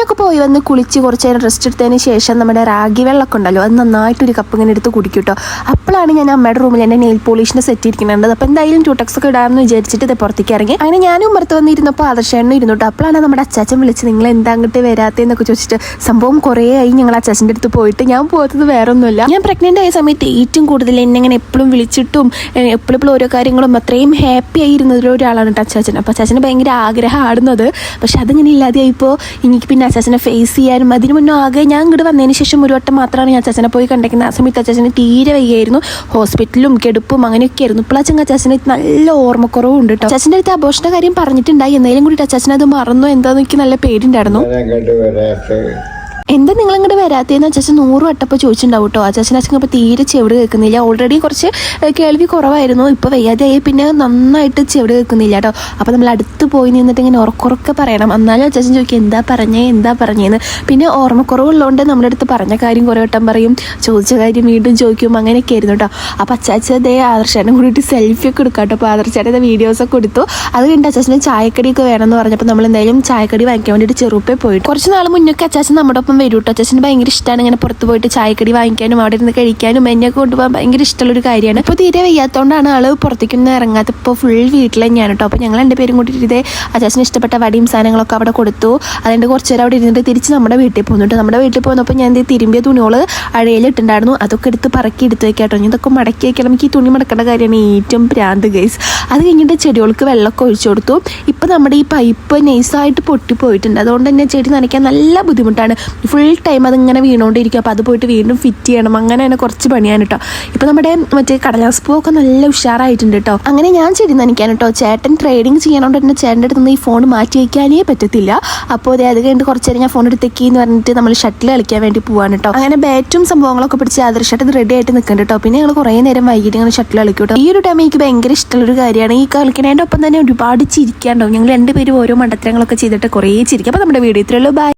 ഒക്കെ പോയി വന്ന് കുളിച്ച് കുറച്ച് നേരം റെസ്റ്റ് എടുത്തതിന് ശേഷം നമ്മുടെ റാഗി വെള്ളമൊക്കെ ഉണ്ടല്ലോ അത് നന്നായിട്ടൊരു കപ്പ് ഇങ്ങനെ എടുത്ത് കുടിക്കും കേട്ടോ. അപ്പോഴാണ് ഞാൻ അമ്മയുടെ റൂമിൽ എൻ്റെ നെയിൽ പോളിഷിന് സെറ്റ് ഇരിക്കുന്നുണ്ട്. അപ്പോൾ എന്തായാലും ട്യൂടെക്സ് ഒക്കെ ഇടാമെന്ന് വിചാരിച്ചിട്ട് ഇത് പുറത്തേക്ക് ഇറങ്ങി. അങ്ങനെ ഞാനും പുറത്ത് വന്നിരുന്നപ്പോൾ ആദർശേണ്ണനും ഇരുന്നു കേട്ടോ. അപ്പോഴാണ് നമ്മുടെ അച്ചാച്ചൻ വിളിച്ച് നിങ്ങൾ എന്താ അങ്ങോട്ട് വരാത്തതെന്നൊക്കെ ചോദിച്ചിട്ട് സംഭവം കുറേ ആയി ഞങ്ങൾ അച്ചാച്ചൻ്റെ അടുത്ത് പോയിട്ട്. ഞാൻ പോകത്തത് വേറെ ഒന്നുമില്ല, ഞാൻ പ്രഗ്നൻ്റ് ആയ സമയത്ത് ഏറ്റവും കൂടുതൽ എന്നെ ഇങ്ങനെ എപ്പോഴും വിളിച്ചിട്ടും എപ്പോഴും ഓരോ കാര്യങ്ങളും അത്രയും ഹാപ്പി ആയിരുന്നതിൽ ഒരാളാണ് കേട്ടോ അച്ചാച്ചൻ. അപ്പോൾ അച്ചാച്ചന് ഭയങ്കര ആഗ്രഹമാടുന്നത്, പക്ഷെ അതിങ്ങനെ ഇല്ലാതെയായിപ്പോൾ എനിക്ക് പിന്നെ അച്ചാച്ചനെ ഫേസ് ചെയ്യാനും അതിന് മുന്നേ ആകെ ഞാൻ ഇങ്ങോട്ട് വന്നതിന് ശേഷം ഒരു വട്ടം മാത്രമാണ് ഞാൻ അച്ചാച്ചനെ പോയി കണ്ടേക്കുന്നത്. ആ സമയത്ത് അച്ചാച്ചന് തീരെ വയ്യായിരുന്നു, ഹോസ്പിറ്റലും കെടുപ്പും അങ്ങനെയൊക്കെ ആയിരുന്നു. ഇപ്പോൾ അച്ചാച്ചന് നല്ല ഓർമ്മക്കുറവുണ്ട് കേട്ടോ. അച്ചാച്ചൻ്റെ അടുത്ത് അബോഷൻ്റെ കാര്യം പറഞ്ഞിട്ടുണ്ടായി, എന്നാലും കൂടി അച്ചാച്ചൻ അത് മറന്നു എന്താന്ന് എനിക്ക് നല്ല പേടിയുണ്ടായിരുന്നു. എന്താ നിങ്ങൾ ഇങ്ങോട്ട് വരാത്തതെന്ന് അച്ചാച്ചൻ 100 വട്ടപ്പോൾ ചോദിച്ചിട്ടുണ്ടാവും കേട്ടോ. അച്ചാച്ചൻ ഇപ്പോൾ തീരെ ചെവിട് കേൾക്കുന്നില്ല. ഓൾറെഡി കുറച്ച് കേൾവി കുറവായിരുന്നു, ഇപ്പോൾ വയ്യാതെയായി പിന്നെ നന്നായിട്ട് ചെവിട് കേൾക്കുന്നില്ല കേട്ടോ. അപ്പോൾ നമ്മൾ അടുത്ത് പോയി നിന്നിട്ട് ഇങ്ങനെ ഉറക്കുറക്കെ പറയണം, എന്നാലും അച്ചാച്ചൻ ചോദിക്കും എന്താ പറഞ്ഞേന്ന്. പിന്നെ ഓർമ്മക്കുറവുള്ളതുകൊണ്ട് നമ്മുടെ അടുത്ത് പറഞ്ഞ കാര്യം കുറേ വട്ടം പറയും, ചോദിച്ച കാര്യം വീണ്ടും ചോദിക്കും, അങ്ങനെയൊക്കെ ആയിരുന്നു കേട്ടോ. അപ്പോൾ അച്ചാച്ചതേ ആദർശേട്ടനും കൂടിയിട്ട് സെൽഫി ഒക്കെ എടുക്കാം കേട്ടോ. അപ്പോൾ ആദർശേട്ടൻ്റെ വീഡിയോസൊക്കെ എടുത്തു. അത് കഴിഞ്ഞിട്ട് അച്ചാച്ചന് ചായക്കടിയൊക്കെ വേണമെന്ന് പറഞ്ഞപ്പോൾ നമ്മൾ എന്തായാലും ചായക്കടി വാങ്ങിക്കാൻ വേണ്ടിയിട്ട് ചെറുപ്പേ പോയിട്ട് കുറച്ച് നാൾ മുന്നൊക്കെ അച്ചാച്ചൻ നമ്മുടെ ഒപ്പം വരും കേട്ടോ. അച്ചാച്ചന് ഭയങ്കര ഇഷ്ടമാണ് ഇങ്ങനെ പുറത്ത് പോയിട്ട് ചായക്കടി വാങ്ങിക്കാനും അവിടെ ഇരുന്ന് കഴിക്കാനും എന്നെയൊക്കെ കൊണ്ടുപോകാൻ ഭയങ്കര ഇഷ്ടമുള്ളൊരു കാര്യമാണ്. ഇപ്പോൾ തീരെ വയ്യാത്തതുകൊണ്ടാണ് ആൾ പുറത്തേക്കൊന്നും ഇറങ്ങാത്ത, ഇപ്പോൾ ഫുൾ വീട്ടിൽ തന്നെയാണ് കേട്ടോ. അപ്പോൾ ഞങ്ങൾ 2 പേരും കൂട്ടിയിട്ട് ഇതേ അച്ചാച്ചന് ഇഷ്ടപ്പെട്ട വടിയും സാധനങ്ങളൊക്കെ അവിടെ കൊടുത്തു. അതുകൊണ്ട് കുറച്ച് നേരം അവിടെ ഇരുന്നിട്ട് തിരിച്ച് നമ്മുടെ വീട്ടിൽ പോകുന്നുണ്ട്. നമ്മുടെ വീട്ടിൽ പോകുന്നപ്പോൾ ഞാൻ തിരുമ്പിയ തുണികൾ അഴയിലിട്ടുണ്ടായിരുന്നു, അതൊക്കെ എടുത്ത് പറക്കി എടുത്ത് വെക്കാം കേട്ടോ. ഇതൊക്കെ മടക്കി വയ്ക്കണം. എനിക്ക് ഈ തുണി മടക്കേണ്ട കാര്യമാണ് ഏറ്റവും ഭ്രാന്ത് ഗൈസ്. അത് കഴിഞ്ഞിട്ട് ചെടികൾക്ക് വെള്ളമൊക്കെ ഒഴിച്ചു കൊടുത്തു. ഇപ്പോൾ നമ്മുടെ ഈ പൈപ്പ് നൈസായിട്ട് പൊട്ടിപ്പോയിട്ടുണ്ട്, അതുകൊണ്ട് തന്നെ ചെടി നനയ്ക്കാൻ നല്ല ബുദ്ധിമുട്ടാണ്. ഫുൾ ടൈം അതിങ്ങനെ വീണുകൊണ്ടിരിക്കും. അപ്പോൾ അത് പോയിട്ട് വീണ്ടും ഫിറ്റ് ചെയ്യണം, അങ്ങനെ തന്നെ കുറച്ച് പണിയാണ് കേട്ടോ. ഇപ്പോൾ നമ്മുടെ മറ്റേ കടലാസ് പൂവൊക്കെ നല്ല ഉഷാറായിട്ടുണ്ട് കേട്ടോ. അങ്ങനെ ഞാൻ ചെടി നനയ്ക്കാൻ കേട്ടോ. ചേട്ടൻ ട്രേഡിങ് ചെയ്യാനോണ്ട് എൻ്റെ ചേട്ടൻ്റെ അടുത്ത് നിന്ന് ഈ ഫോൺ മാറ്റി വയ്ക്കാനേ പറ്റത്തില്ല. അപ്പോൾ അത് കഴിഞ്ഞിട്ട് കുറച്ച് നേരം ഞാൻ ഫോൺ എടുത്തേക്കെന്ന് പറഞ്ഞിട്ട് നമ്മൾ ഷട്ടിൽ കളിക്കാൻ വേണ്ടി പോവാണ് കേട്ടോ. അങ്ങനെ ബാറ്റും സംഭവങ്ങളൊക്കെ പിടിച്ച് ആദർശമായിട്ട് ഇത് റെഡി ആയിട്ട് നിൽക്കുന്നുണ്ട് കേട്ടോ. പിന്നെ ഞങ്ങൾ കുറേ നേരം വൈകിട്ട് ഇങ്ങനെ ഷട്ടിൽ കളിക്കും കേട്ടോ. ഈ ഒരു ടൈം എനിക്ക് ഭയങ്കര ഇഷ്ടമുള്ളൊരു കാര്യമാണ്. ഈ കളിക്കുന്നതിൻ്റെ ഒപ്പം തന്നെ ഒരുപാട് ചിരിക്കാണ്ടാവും. ഞങ്ങൾ 2 പേരും ഓരോ മണ്ടത്തരങ്ങളൊക്കെ ചെയ്തിട്ട് കുറേ ചിരിക്കും. അപ്പോൾ നമ്മുടെ വീഡിയോ ഇത്രയുള്ളൂ. ബൈ.